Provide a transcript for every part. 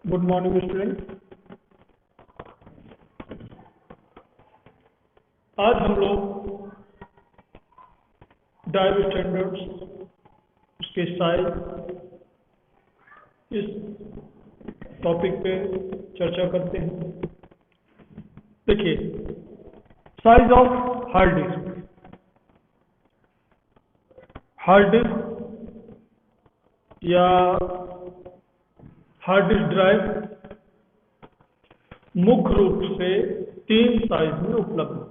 Good morning student. आज हम लोग ड्राइव स्टैंडर्ड्स, उसके साइज, इस टॉपिक पे चर्चा करते हैं। देखिए, size of hard disk. Hard disk या हार्ड डिस्क ड्राइव मुख्य रूप से 3 साइज में उपलब्ध है।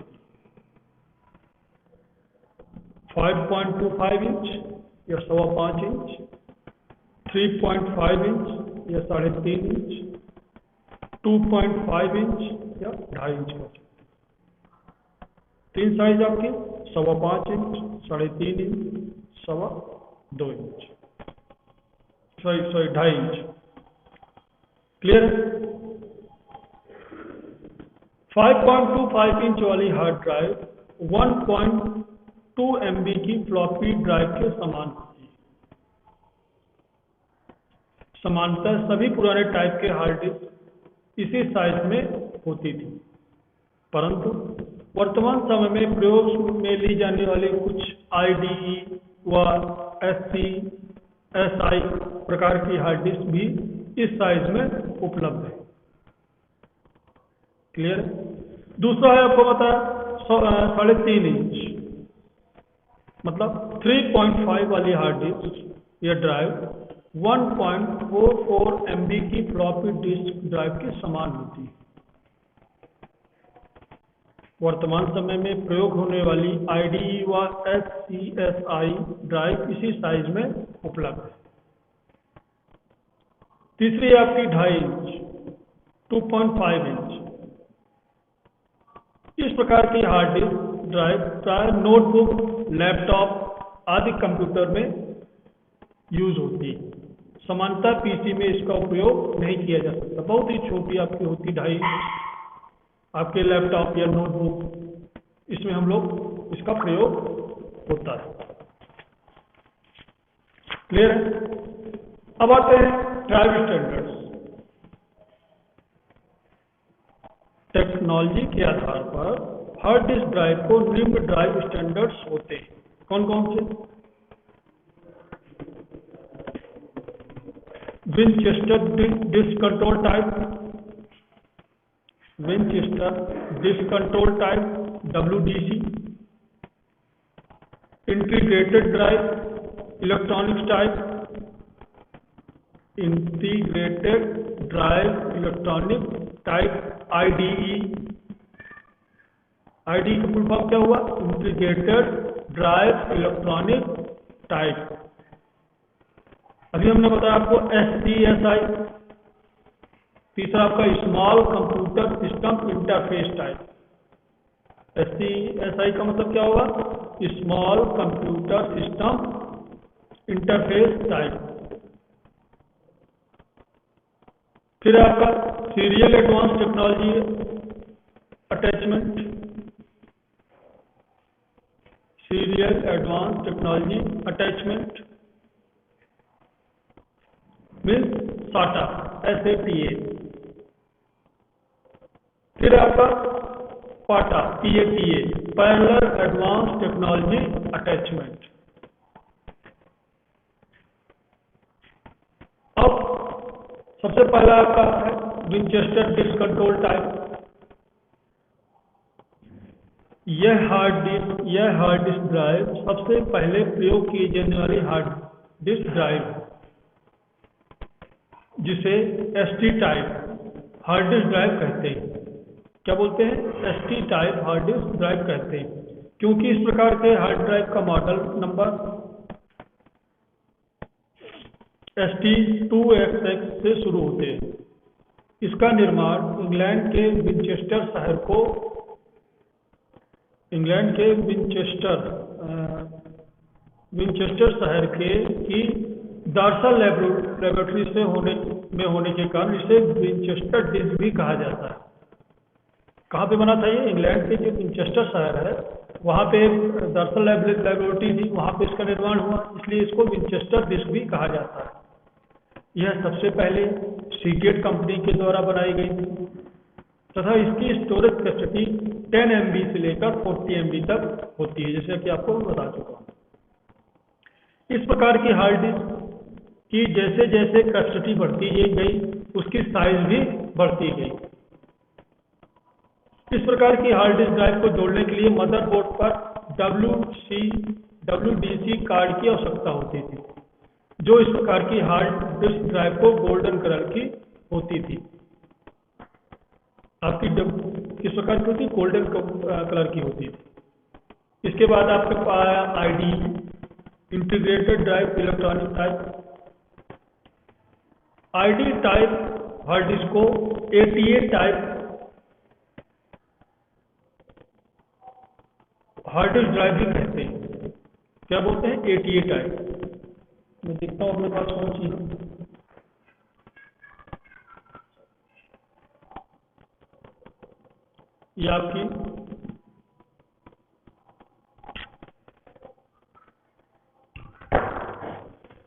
5.25 इंच या 5.25 इंच, 3.5 इंच या 3.5 इंच, 2.5 इंच या 2.5 इंच का। 3 साइज आपके 5.25 inch, 3.5 inch, 2.25 inch, sorry 2.5 inch. Clear? 5.25 inch वाली हार्ड ड्राइव 1.2 MB की फ्लॉपी ड्राइव के समान होती है। समानतः सभी पुराने टाइप के हार्ड डिस्क इसी साइज में होती थी, परंतु वर्तमान समय में प्रयोग में ली जाने वाली कुछ IDE व SC, SI प्रकार की हार्ड डिस्क भी इस साइज में उपलब्ध है। क्लियर? दूसरा है, आपको बताया 3.5 इंच, मतलब 3.5 वाली हार्ड डिस्क या ड्राइव 1.44 MB की फ्लॉपी डिस्क ड्राइव के समान होती है। वर्तमान समय में प्रयोग होने वाली IDE व SC, SI ड्राइव इसी साइज में उपलब्ध है। तीसरी है आपकी 2.5 इंच, 2.5 इंच। इस प्रकार की हार्ड डिस्क ड्राइव प्राय नोटबुक, लैपटॉप आदि कंप्यूटर में यूज होती है। सामान्यतः PC में इसका उपयोग नहीं किया जा सकता। बहुत ही छोटी आपकी होती 2.5 इंच। आपके लैपटॉप या नोटबुक, इसमें हम लोग इसका प्रयोग होता है। क्लियर है? अब आते हैं ड्राइव स्टैंडर्ड्स। टेक्नोलॉजी के आधार पर हार्ड डिस्क ड्राइव को निम्न ड्राइव स्टैंडर्ड्स होते हैं। कौन कौन से? Winchester disk control type, Winchester disk control type WDC, integrated drive electronics type, integrated drive electronic type IDE। IDE का फुल फॉर्म क्या हुआ? Integrated drive electronic type. अभी हमने बताया आपको SC, SI। तीसरा आपका small computer system interface type. SC, SI का मतलब क्या होगा? Small computer system interface type. फिर आपका serial advance technology attachment, serial advance technology attachment means SATA, SATA। फिर आपका PATA, PATA, parallel advance technology attachment. अब सबसे पहला आपका है विनचेस्टर डिस्क कंट्रोल टाइप। यह हार्ड डिस्क ड्राइव सबसे पहले प्रयोग किए जाने वाली हार्ड डिस्क ड्राइव, जिसे ST type hard disk drive कहते हैं। क्या बोलते हैं? ST type hard disk drive कहते हैं, क्योंकि इस प्रकार के हार्ड ड्राइव का मॉडल नंबर ST2XX से शुरू होते हैं। इसका निर्माण इंग्लैंड के विनचेस्टर शहर की डार्सल लेबोरेटरी से होने के कारण इसे विनचेस्टर डिस्क भी कहा जाता है। कहाँ पे बना था ये? इंग्लैंड के जो विनचेस्टर शहर है वहाँ पे डार्सल लेबोरेटरी थी, वहाँ पे इसका निर्माण हुआ, इसलिए इसको विनचेस्टर डिस्क भी कहा जाता है। यह सबसे पहले सीटेड कंपनी के द्वारा बनाई गई थी तथा इसकी स्टोरेज कैपेसिटी 10 MB से लेकर 40 MB तक होती है, जैसे कि आपको मैं बता चुका हूँ। इस प्रकार की हार्ड डिस्क की जैसे जैसे कैपेसिटी बढ़ती गई उसकी साइज भी बढ़ती गई। इस प्रकार की हार्ड डिस्क ड्राइव को जोड़ने के लिए मदरबोर्ड पर WDC कार्ड की आवश्यकता होती थी, जो इस प्रकार की हार्ड डिस्क ड्राइव को गोल्डन कलर की होती थी। आपकी किस प्रकार की होती? गोल्डन कलर की होती थी। इसके बाद आपके पास आया IDE, integrated drive electronic type. IDE type hard disk को ATA type hard disk drive भी कहते हैं। क्या बोलते हैं? ATA type. मैं देखता हूँ अपने पास कौन सी है। ये आपकी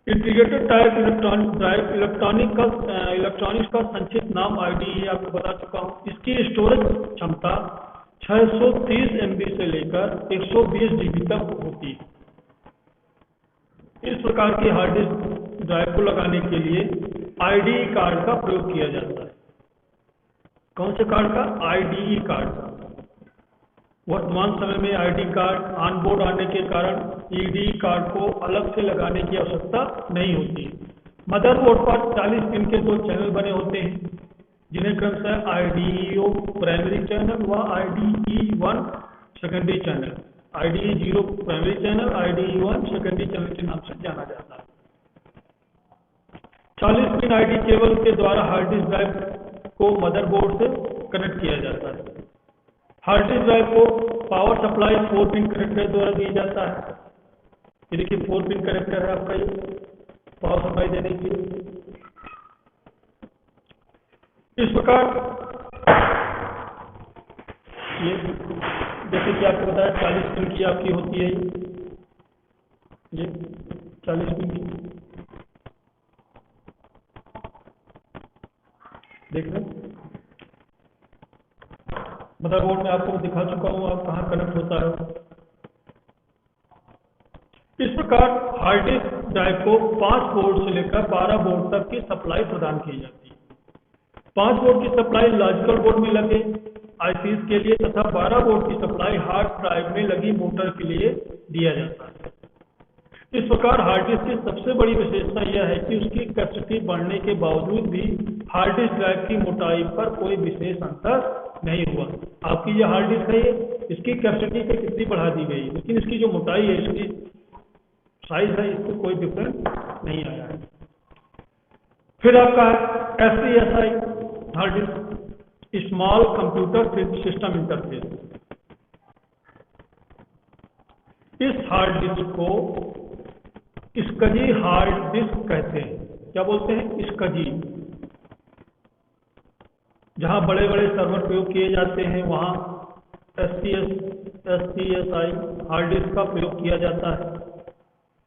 integrated type electronic drive electronics का संक्षिप्त नाम IDE है, आपको बता चुका हूँ। इसकी स्टोरेज क्षमता 630 MB से लेकर 120 GB तक होती है। इस प्रकार की हार्ड डिस्क ड्राइव को लगाने के लिए IDE कार्ड का प्रयोग किया जाता है। कौन से कार्ड का? IDE कार्ड का। वर्तमान समय में IDE कार्ड ऑन बोर्ड आने के कारण EDE कार्ड को अलग से लगाने की आवश्यकता नहीं होती है। मदरबोर्ड पर 40 पिन के 2 चैनल बने होते हैं, जिन्हें क्रमशः IDE0 प्राइमरी चैनल व IDE1 secondary channel, IDE0 primary channel, IDE1 secondary channel के नाम से जाना जाता है। 40 पिन IDE केबल के द्वारा हार्ड डिस्क ड्राइव को मदरबोर्ड से कनेक्ट किया जाता है। हार्ड डिस्क ड्राइव को पावर सप्लाई 4 पिन कनेक्टर द्वारा दिया जाता है। ये देखिए 4 पिन कनेक्टर है आपका, ये पावर सप्लाई देने के लिए। इस प्रकार ये जैसे कि आपको बताया 40 पिन की आपकी होती है, ये 40 पिन की देख रहे हैं। मदरबोर्ड में आपको दिखा चुका हूँ आप कहाँ कनेक्ट होता है। इस प्रकार हार्ड डिस्क ड्राइव को 5 बोर्ड से लेकर 12 बोर्ड तक की सप्लाई प्रदान की जाती है। 5 बोर्ड की सप्लाई लॉजिकल बोर्ड में लगे ICs के लिए तथा 12 बोर्ड की सप्लाई हार्ड ड्राइव में लगी मोटर के लिए दिया जाता है। इस प्रकार हार्ड डिस्क की सबसे बड़ी विशेषता यह है कि उसकी कैपेसिटी बढ़ने के बावजूद भी हार्ड डिस्क ड्राइव की मोटाई पर कोई विशेष अंतर नहीं हुआ। आपकी जो हार्ड डिस्क है इसकी कैपेसिटी पे कितनी बढ़ा दी गई, लेकिन इसकी जो मोटाई है, इसकी साइज है, इसको कोई डिफरेंस नहीं आया है। फिर आपका SCSI hard disk, small computer system interface. इस हार्ड डिस्क को SCSI हार्ड डिस्क कहते हैं। क्या बोलते हैं? SCSI। जहां बड़े बड़े सर्वर प्रयोग किए जाते हैं वहां SCSI हार्ड डिस्क का प्रयोग किया जाता है।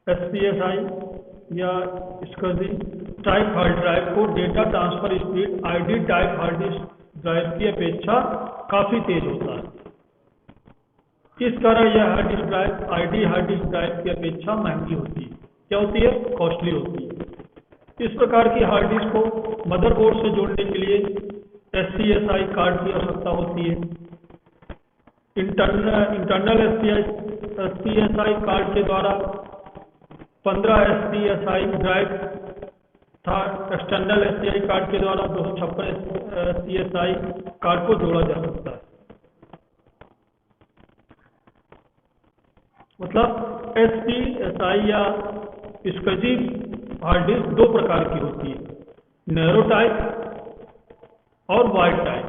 SCSI या SCSI टाइप हार्ड ड्राइव को data transfer speed IDE type hard disk drive की अपेक्षा काफी तेज होता है। इस कारण यह hard disk drive IDE hard disk drive की अपेक्षा महंगी होती है। क्या होती है? कॉस्टली होती है। इस प्रकार की हार्ड डिस्क को मदरबोर्ड से जोड़ने के लिए SCSI कार्ड की आवश्यकता होती है। इंटरनल SCSI कार्ड के द्वारा 15 SCSI ड्राइव था। एक्सटर्नल SCSI कार्ड के द्वारा 256 SCSI कार्ड को जोड़ा जा सकता है। मतलब SCSI या SCSI हार्ड डिस्क 2 प्रकार की होती है, नैरो टाइप और वाइड टाइप।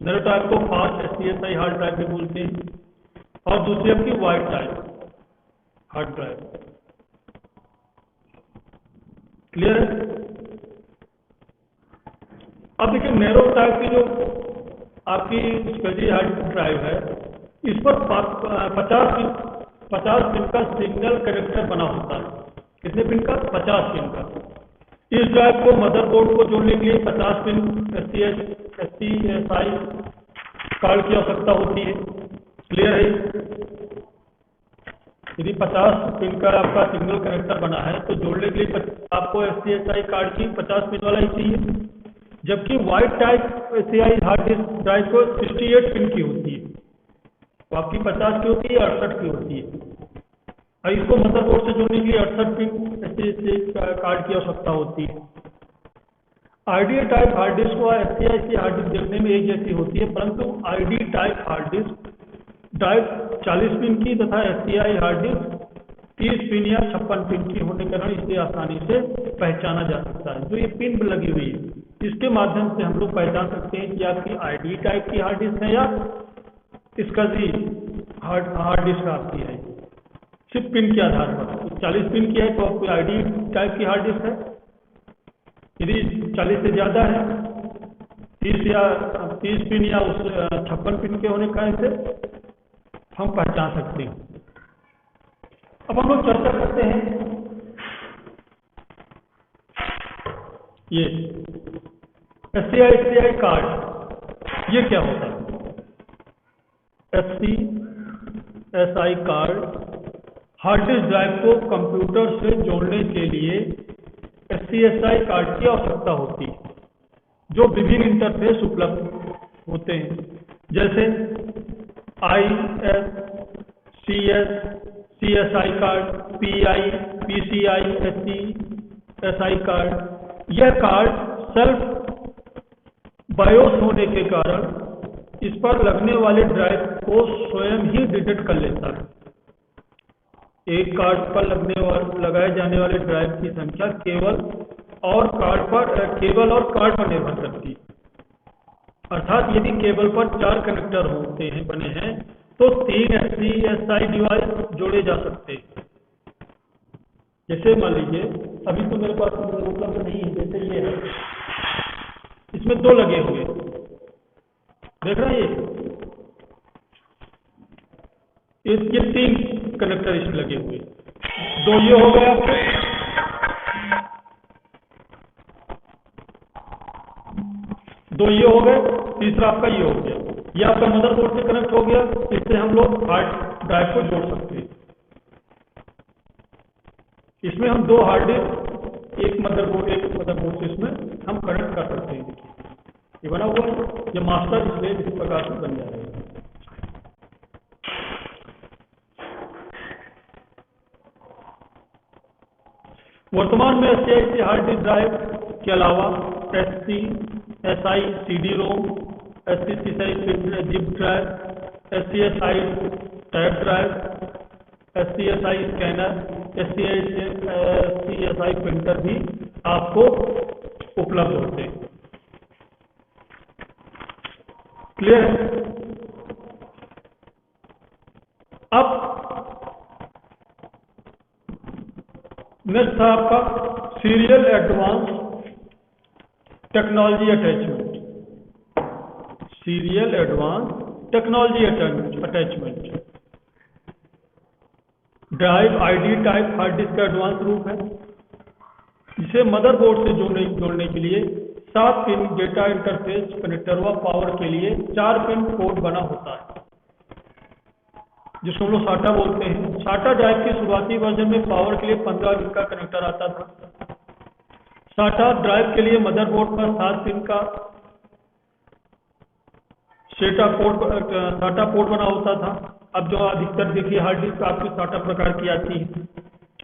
नैरो टाइप को फास्ट SCSI हार्ड ड्राइव भी बोलते हैं और दूसरी आपकी wide type hard drive. Clear है? अब देखिए नैरो टाइप की जो आपकी SCSI हार्ड ड्राइव है, इस पर 50 पिन का सिग्नल कनेक्टर बना होता है। कितने पिन का? 50 पिन का। इस ड्राइव को मदरबोर्ड को जोड़ने के लिए 50 पिन SCSI कार्ड की आवश्यकता होती है। क्लियर है? यदि 50 पिन का आपका सिंगल कनेक्टर बना है तो जोड़ने के लिए आपको SCSI कार्ड की 50 पिन वाला ही चाहिए, जबकि white type SCSI hard disk drive को 68 पिन की होती है। तो आपकी 50 की होती है, 68 की होती है। और इसको मदरबोर्ड से जोड़ने के लिए 68 पिन SCSI कार्ड की आवश्यकता होती है। आईडी टाइप हार्ड डिस्क व SCSI हार्ड डिस्क देखने में एक जैसी होती है, परंतु ID type hard disk drive 40 pin की तथा SCSI हार्ड डिस्क 30 पिन या 56 पिन की होने के कारण इसे आसानी से पहचाना जा सकता है। जो ये पिन लगी हुई है, इसके माध्यम से हम लोग पहचान सकते हैं कि आपकी आईडी टाइप की हार्ड डिस्क है या इसका जी हार्ड डिस्क आपकी है, सिर्फ पिन के आधार पर। 40 पिन की है तो आपकी आईडी टाइप की हार्ड डिस्क है, यदि 40 से ज़्यादा है, 30 पिन या उस 56 पिन के होने का इसे हम पहचान सकते हैं। अब हम लोग चर्चा करते हैं ये SCSI कार्ड, ये क्या होता है? SCSI card hard disk drive को कंप्यूटर से जोड़ने के लिए SCSI कार्ड की आवश्यकता होती है, जो विभिन्न इंटरफेस उपलब्ध होते हैं, जैसे CSI card, PCI SCSI card. यह कार्ड सेल्फ बायोस होने के कारण इस पर लगने वाले ड्राइव को स्वयं ही डिटेक्ट कर लेता है। एक कार्ड पर लगाए जाने वाले ड्राइव की संख्या केवल और कार्ड पर निर्भर करती है। अर्थात यदि केबल पर 4 कनेक्टर बने हैं तो 3 SCSI डिवाइस जोड़े जा सकते हैं। जैसे मान लीजिए अभी तो मेरे पास उपलब्ध नहीं है, जैसे ये है, इसमें 2 लगे हुए, देख रहे हैं ये 3 कनेक्टर इसमें लगे हुए, 2 ये हो गया आपके, 2 ये हो गए, तीसरा आपका ये हो गया। ये आपका मदरबोर्ड से कनेक्ट हो गया, इससे हम लोग हार्ड ड्राइव को जोड़ सकते हैं। इसमें हम 2 हार्ड डिस्क एक मदरबोर्ड से इसमें हम कनेक्ट कर सकते हैं। ये बना हुआ है, ये मास्टर स्लेव इस प्रकार से बन जाएगा। वर्तमान में SCSI हार्ड डिस्क ड्राइव के अलावा SCSI CD-ROM, SCSI zip drive, SCSI tab drive, SCSI scanner, SCSI printer भी आपको उपलब्ध होते हैं। क्लियर है? अब नेक्स्ट था आपका serial advance technology attachment. Serial advance technology attachment drive ID type hard disk का एडवांस रूप है, जिसे मदरबोर्ड से जोड़ने के लिए 7 पिन डेटा इंटरफेस कनेक्टर व पावर के लिए 4 पिन पोर्ट बना होता है, जिसको हम लोग SATA बोलते हैं। SATA ड्राइव के शुरुआती वर्जन में पावर के लिए 15 पिन का कनेक्टर आता था। SATA ड्राइव के लिए मदरबोर्ड पर 7 पिन का SATA पोर्ट बना होता था। अब जो अधिकतर देखिए हार्ड डिस्क आपकी SATA प्रकार की आती है,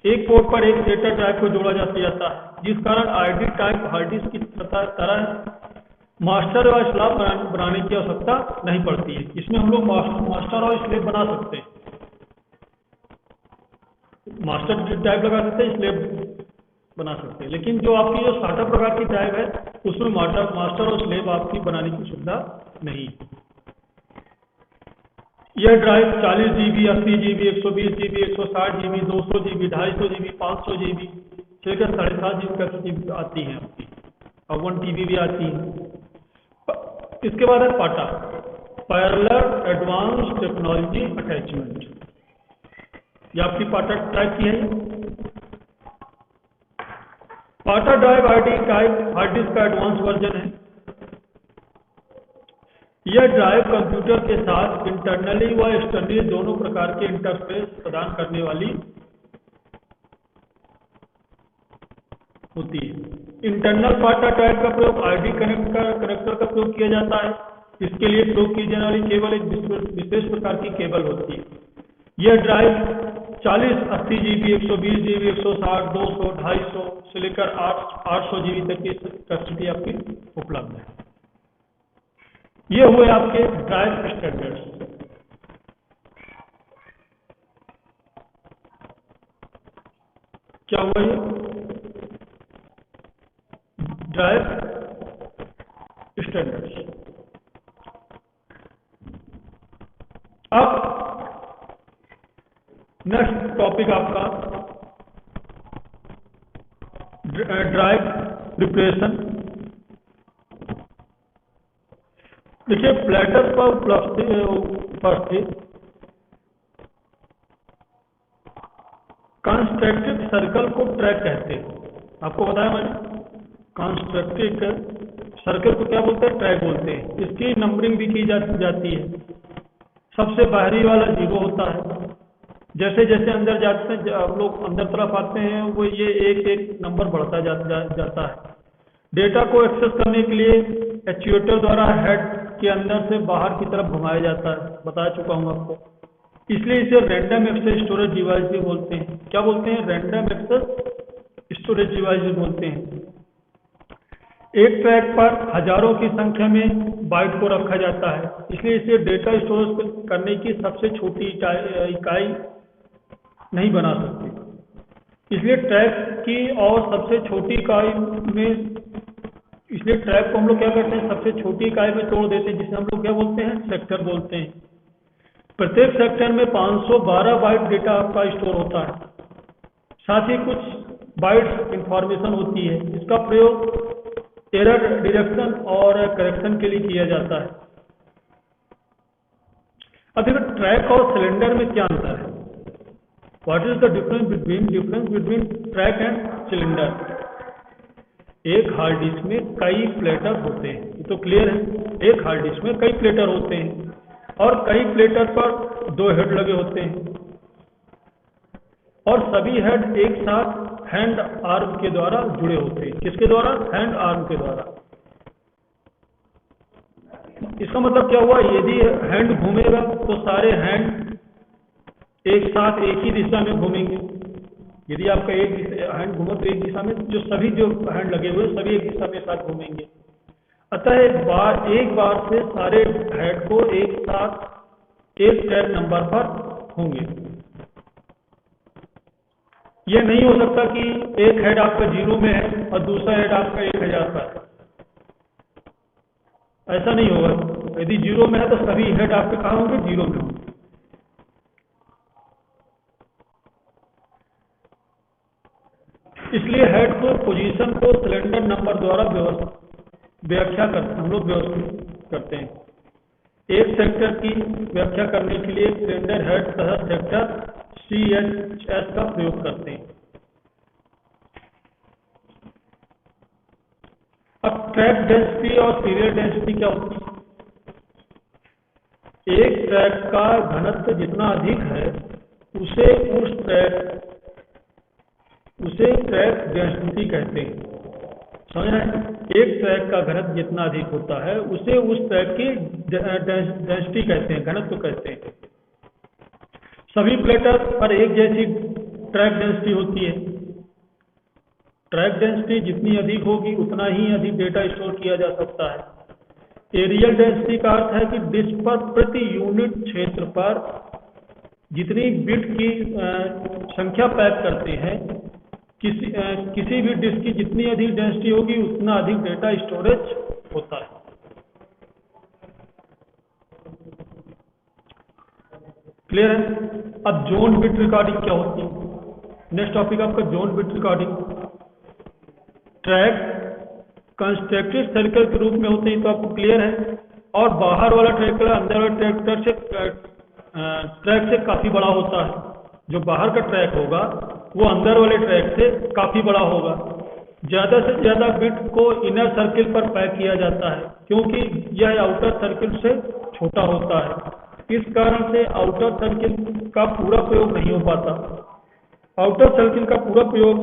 एक पोर्ट पर एक SATA ड्राइव को जोड़ा जाता है, जिस कारण आईडी टाइप हार्ड डिस्क की तरह मास्टर और स्लेव बनाने की आवश्यकता नहीं पड़ती है। इसमें हम लोग मास्टर और स्लेव बना सकते हैं, मास्टर ड्राइव लगा सकते हैं, स्लेव बना सकते हैं। लेकिन जो आपकी जो SATA प्रकार की ड्राइव है उसमें मास्टर और स्लेव आपकी बनाने की सुविधा नहीं। यह drive 40 GB, 80 GB, 120 GB, 160 GB, 200 GB, 250 GB, 500 GB से लेकर 7.5 GB तक आती है आपकी, और 1 TB भी आती है। इसके बाद है पाटा, पैरेलल एडवांस टेक्नोलॉजी अटैचमेंट। ये आपकी पाटा टाइप की है। पाटा ड्राइव हार्ड डिस्क का एडवांस वर्जन है। यह ड्राइव कंप्यूटर के साथ इंटरनली व एक्सटर्नली दोनों प्रकार के इंटरफेस प्रदान करने वाली होती है। इंटरनल पाटा ड्राइव का प्रयोग आईडी कनेक्टर का प्रयोग किया जाता है। इसके लिए प्रयोग की जाने वाली केवल एक विशेष प्रकार की केबल होती है। यह ड्राइव 40, 80 GB, 120 GB, 160, 200, 250 से लेकर 800 GB तक की कैपेसिटी आपकी उपलब्ध है। ये हुए आपके ड्राइव स्टैंडर्ड्स। क्या हुआ ये ड्राइव स्टैंडर्ड्स। अब नेक्स्ट टॉपिक आपका ड्राइव प्रिपरेशन। देखिए प्लेटर पर उपस्थित कंस्ट्रक्टिव सर्कल को ट्रैक कहते हैं। आपको बताया मैंने, कंस्ट्रक्टिव सर्कल को क्या बोलते हैं, ट्रैक बोलते हैं। इसकी नंबरिंग भी की जाती है। सबसे बाहरी वाला 0 होता है। जैसे जैसे अंदर जाते हैं, आप लोग अंदर तरफ आते हैं, वो ये एक एक नंबर बढ़ता जाता है। डेटा को एक्सेस करने के लिए एक्चुएटर द्वारा हेड के अंदर से बाहर की तरफ घुमाया जाता है, बता चुका हूं आपको। इसलिए इसे रैंडम एक्सेस स्टोरेज डिवाइस भी बोलते हैं। क्या बोलते हैं, रैंडम एक्सेस स्टोरेज डिवाइस भी बोलते हैं। एक ट्रैक पर हजारों की संख्या में बाइट को रखा जाता है, इसलिए इसे डेटा स्टोरेज करने की सबसे छोटी इकाई नहीं बना सकते। इसलिए ट्रैक की और सबसे छोटी इकाई में, इसलिए ट्रैक को हम लोग क्या करते हैं, सबसे छोटी इकाई में तोड़ देते हैं, जिसे हम लोग क्या बोलते हैं, सेक्टर बोलते हैं। प्रत्येक सेक्टर में 512 बाइट डेटा आपका स्टोर होता है। साथ ही कुछ बाइट्स इंफॉर्मेशन होती है। इसका प्रयोग एरर डिटेक्शन और करेक्शन के लिए किया जाता है। अब देखो ट्रैक और सिलेंडर में क्या अंतर है। What is the difference between track and cylinder. एक हार्ड डिस्क में कई प्लेटर होते हैं, ये तो क्लियर है। एक हार्ड डिस्क में कई प्लेटर होते हैं और कई प्लेटर पर 2 हेड लगे होते हैं और सभी हेड एक साथ हैंड आर्म के द्वारा जुड़े होते हैं। किसके द्वारा, हैंड आर्म के द्वारा। इसका मतलब क्या हुआ, यदि हैंड घूमेगा तो सारे हैंड एक साथ एक ही दिशा में घूमेंगे। यदि आपका एक हैंड घूमे तो एक दिशा में, जो सभी जो हैंड लगे हुए सभी एक दिशा में साथ घूमेंगे। अतः एक बार से सारे हेड को एक साथ एक ट्रैक नंबर पर होंगे। यह नहीं हो सकता कि एक हेड आपका 0 में है और दूसरा हेड आपका 1000 पर है। ऐसा नहीं होगा। यदि 0 में है तो सभी हेड आपके कहाँ होंगे, 0 में होंगे। इसलिए हेड को पोजीशन को सिलेंडर नंबर द्वारा व्याख्या करते हम लोग व्यवस्थित करते हैं। एक सेक्टर की व्याख्या करने के लिए सिलेंडर हेड तथा सेक्टर CHS का प्रयोग करते हैं। अब ट्रैक डेंसिटी और सीरियल डेंसिटी क्या होती है। एक ट्रैक का घनत्व जितना अधिक है उसे ट्रैक डेंसिटी कहते हैं। समझ रहे हैं, एक ट्रैक का घनत्व जितना अधिक होता है उसे उस ट्रैक की डेंसिटी कहते हैं, घनत्व कहते हैं। सभी प्लेटर पर एक जैसी ट्रैक डेंसिटी होती है। ट्रैक डेंसिटी जितनी अधिक होगी उतना ही अधिक डेटा स्टोर किया जा सकता है। एरियल डेंसिटी का अर्थ है कि डिस्क पर प्रति यूनिट क्षेत्र पर जितनी बिट की संख्या पैक करते हैं, किसी भी डिस्क की जितनी अधिक डेंसिटी होगी उतना अधिक डेटा स्टोरेज होता है। क्लियर है। अब जोन बिट रिकॉर्डिंग क्या होती है। नेक्स्ट टॉपिक आपका zone bit recording. Track constructive circle के रूप में होते हैं, तो आपको क्लियर है। और बाहर वाला ट्रैक अंदर वाला ट्रैक से काफी बड़ा होता है। जो बाहर का ट्रैक होगा वो अंदर वाले ट्रैक से काफी बड़ा होगा। ज़्यादा से ज़्यादा बिट को इनर सर्किल पर पैक किया जाता है क्योंकि यह आउटर सर्किल से छोटा होता है। इस कारण से आउटर सर्किल का पूरा प्रयोग नहीं हो पाता। आउटर सर्किल का पूरा प्रयोग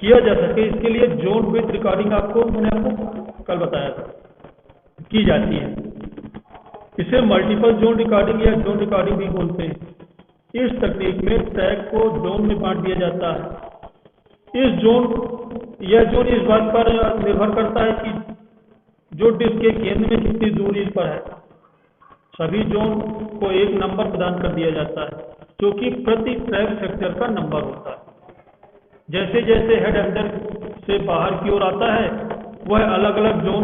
किया जा सके इसके लिए जोन बिट रिकॉर्डिंग मैंने आपको कल बताया था की जाती है। इसे मल्टीपल जोन रिकॉर्डिंग या जोन रिकॉर्डिंग भी बोलते हैं। इस तकनीक में ट्रैक को जोन में बांट दिया जाता है। यह जोन इस बात पर निर्भर करता है कि जो डिस्क के केंद्र में कितनी दूरी पर है। सभी जोन को एक नंबर प्रदान कर दिया जाता है जो कि प्रति ट्रैक सेक्टर का नंबर होता है। जैसे जैसे हेड अंदर से बाहर की ओर आता है वह अलग अलग जोन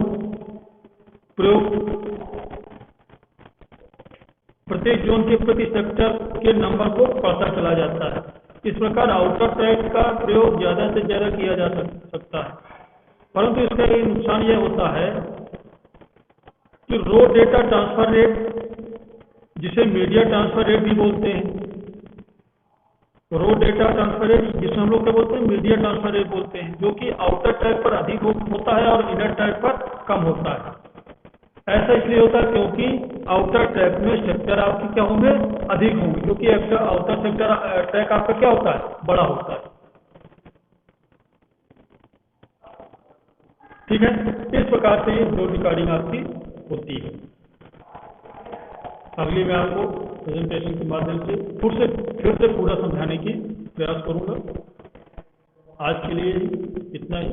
प्रत्येक जोन के प्रति सेक्टर के नंबर को बढ़ता चला जाता है। इस प्रकार आउटर ट्रैक का प्रयोग ज़्यादा से ज़्यादा किया जा सकता है, परंतु इसका एक नुकसान यह होता है कि रो डेटा ट्रांसफर रेट, जिसे मीडिया ट्रांसफर रेट भी बोलते हैं, रो डेटा ट्रांसफर रेट जिसे हम लोग क्या बोलते हैं, मीडिया ट्रांसफर रेट बोलते हैं, जो कि आउटर ट्रैक पर अधिक होता है और इनर ट्रैक पर कम होता है। ऐसा इसलिए होता है क्योंकि आउटर ट्रैक में सेक्टर आपके क्या होंगे, अधिक होंगे, क्योंकि आउटर सेक्टर ट्रैक आपका क्या होता है, बड़ा होता है। ठीक है, इस प्रकार से ये जोन रिकॉर्डिंग आपकी होती है। अगली मैं आपको प्रेजेंटेशन के माध्यम से फिर से पूरा समझाने की प्रयास करूंगा। आज के लिए इतना ही।